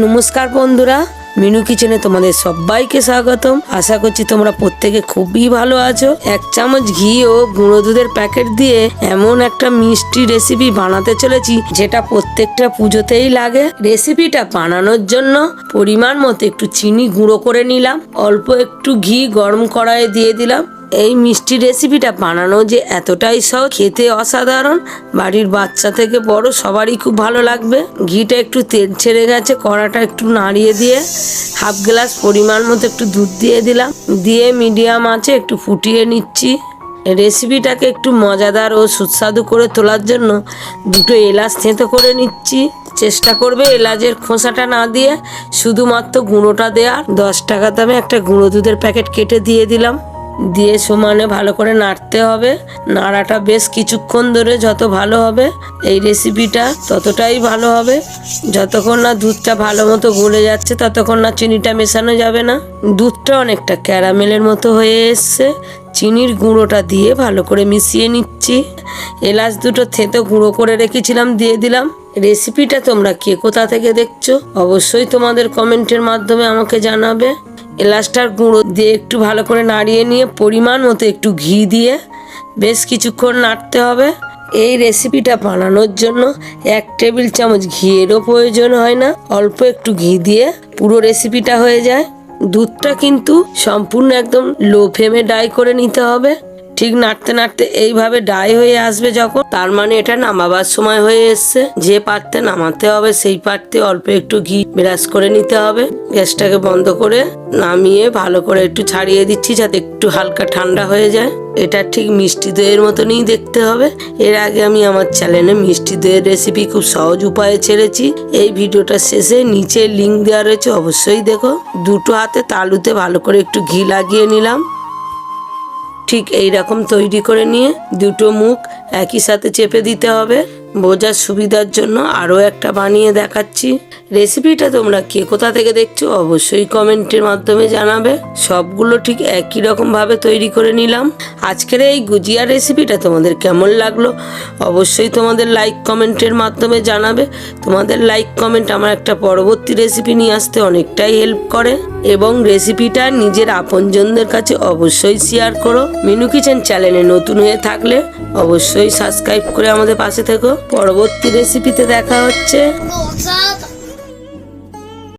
নমস্কার বন্ধুরা, মিনু কিচেনে তোমাদের সবাইকে স্বাগতম। আশা করছি তোমরা প্রত্যেকে খুবই ভালো আছো। 1 চামচ ঘি ও গুঁড়ো দুধের প্যাকেট দিয়ে এমন একটা মিষ্টি রেসিপি বানাতে চলেছি যেটা প্রত্যেকটা পুজোতেই লাগে। রেসিপিটা বানানোর জন্য পরিমাণ মতো একটু চিনি গুঁড়ো করে নিলাম, অল্প একটু ঘি গরম কড়াইয়ে দিয়ে দিলাম। এই মিষ্টি রেসিপিটা বানানো যে এতটাই সহজ, খেতে অসাধারণ, বাড়ির বাচ্চা থেকে বড় সবারই খুব ভালো লাগবে। ঘিটা একটু তেল ছেড়ে গেছে, কড়াটা একটু নাড়িয়ে দিয়ে হাফ গ্লাস পরিমাণ মতো একটু দুধ দিয়ে দিলাম, দিয়ে মিডিয়াম আঁচে একটু ফুটিয়ে নিচ্ছি। রেসিপিটাকে একটু মজাদার ও সুস্বাদু করে তোলার জন্য 2টো এলাচ থেঁতো করে নিচ্ছি। চেষ্টা করবে এলাচের খোসাটা না দিয়ে শুধুমাত্র গুঁড়োটা দেওয়ার। 10 টাকা দামে একটা গুঁড়ো দুধের প্যাকেট কেটে দিয়ে দিলাম, দিয়ে সমানে ভালো করে নাড়তে হবে। নাড়াটা বেশ কিছুক্ষণ ধরে যত ভালো হবে এই রেসিপিটা ততটাই ভালো হবে। যতক্ষণ না দুধটা ভালো মতো গলে যাচ্ছে ততক্ষণ না চিনিটা মেশানো যাবে না। দুধটা অনেকটা ক্যারামেলের মতো হয়ে এসছে, চিনির গুঁড়োটা দিয়ে ভালো করে মিশিয়ে নিচ্ছি। এলাচ 2টো থেঁতো গুঁড়ো করে রেখেছিলাম দিয়ে দিলাম। রেসিপিটা তোমরা কে কোথা থেকে দেখছো অবশ্যই তোমাদের কমেন্টের মাধ্যমে আমাকে জানাবে। এলাচটার গুঁড়ো দিয়ে একটু ভালো করে নাড়িয়ে নিয়ে পরিমাণ মতো একটু ঘি দিয়ে বেশ কিছুক্ষণ নাড়তে হবে। এই রেসিপিটা বানানোর জন্য 1 টেবিল চামচ ঘিয়েরও প্রয়োজন হয় না, অল্প একটু ঘি দিয়ে পুরো রেসিপিটা হয়ে যায়। দুধটা কিন্তু সম্পূর্ণ একদম লো ফ্লেমে ড্রাই করে নিতে হবে। ঠিক নাড়তে নাড়তে এইভাবে ড্রাই হয়ে আসবে যখন, তার মানে এটা নামাবার সময় হয়ে এসছে। যে পাত্রে নামাতে হবে সেই পাত্রে অল্প একটু ঘি ব্রাশ করে নিতে হবে। গ্যাসটাকে বন্ধ করে নামিয়ে ভালো করে একটু ছাড়িয়ে দিচ্ছি যাতে একটু হালকা ঠান্ডা হয়ে যায়। এটা ঠিক মিষ্টি দইয়ের মতনই দেখতে হবে। এর আগে আমি আমার চ্যানেলে মিষ্টি দইয়ের রেসিপি খুব সহজ উপায়ে ছেড়েছি, এই ভিডিওটার শেষে নিচে লিঙ্ক দেওয়া রয়েছে, অবশ্যই দেখো। 2টো হাতে তালুতে ভালো করে একটু ঘি লাগিয়ে নিলাম। ঠিক এই রকম তৈরি করে নিয়ে 2টো মুখ একই সাথে চেপে দিতে হবে। বোঝার সুবিধার জন্য আরও একটা বানিয়ে দেখাচ্ছি। রেসিপিটা তোমরা কে কোথা থেকে দেখছো অবশ্যই কমেন্টের মাধ্যমে জানাবে। সবগুলো ঠিক একই রকম ভাবে তৈরি করে নিলাম। আজকের এই গুজিয়া রেসিপিটা তোমাদের কেমন লাগলো অবশ্যই তোমাদের লাইক কমেন্টের মাধ্যমে জানাবে। তোমাদের লাইক কমেন্ট আমার একটা পরবর্তী রেসিপি নিয়ে আসতে অনেকটাই হেল্প করে, এবং রেসিপিটা নিজের আপনজনদের কাছে অবশ্যই শেয়ার করো। মিনু কিচেন চ্যানেলে নতুন হয়ে থাকলে অবশ্যই সাবস্ক্রাইব করে আমাদের পাশে থেকো। পরবর্তী রেসিপিতে দেখা হচ্ছে।